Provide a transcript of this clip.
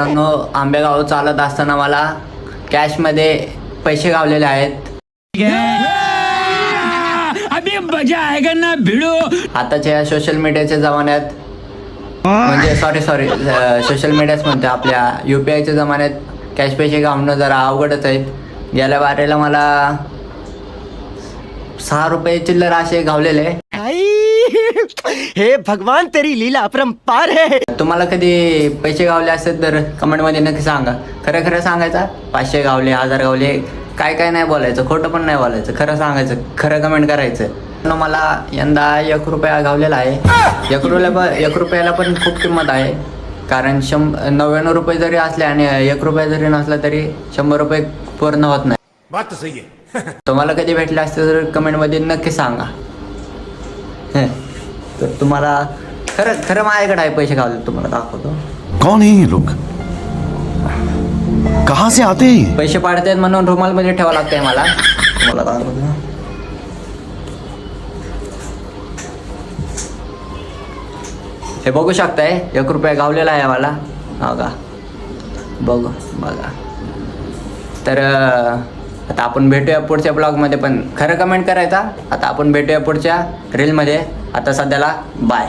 आंबेगाव चालत असताना मला कॅशमध्ये पैसे गावलेले आहेत. अभी मजा आएगा ना भिडो. आताच्या या सोशल मीडियाच्या जमान्यात, म्हणजे सॉरी सोशल मीडियाच म्हणते, आपल्या UPIच्या जमान्यात कॅश पैसे गावणं जरा अवघडच आहेत. गेल्या वारेला मला 6 रुपये चिल्लर असे गावलेले. हे भगवान तेरी लीला अपरंपार है. तुम्हाला कधी पैसे गावले असतील तर कमेंटमध्ये नक्की सांगा. खरं खरं सांगायचं, 500 गावले, 1000 गावले, काय नाही बोलायचं, खोटं पण नाही बोलायचं, खरं सांगायचं, खरं कमेंट करायचं. मला यंदा 1 रुपया गावलेला आहे. 1 रुपयाला पण खूप किंमत आहे, कारण 99 रुपये जरी असले आणि 1 रुपया जरी नसला तरी 100 रुपये पूर्ण होत नाही. बात तो सही है. तुम्हाला कधी भेटले असते तर कमेंटमध्ये नक्की सांगा. तर तुम्हाला खरं माझ्याकडे आहे पैसे गावले, तुम्हाला दाखवतो. कौन है ये लोग, कहाँ से आते हैं ये? पैसे पाडतात म्हणून रुमालमध्ये ठेवावं लागतंय मला. तुम्हाला दाखवतो. हे बघू शकताय, 1 रुपया गावलेला आहे मला. हा का, बघा. तर आता आपण भेटूया पुढच्या ब्लॉगमध्ये, पण खरं कमेंट करायचा. आता आपण भेटूया पुढच्या रीलमध्ये. आता सध्याला बाय.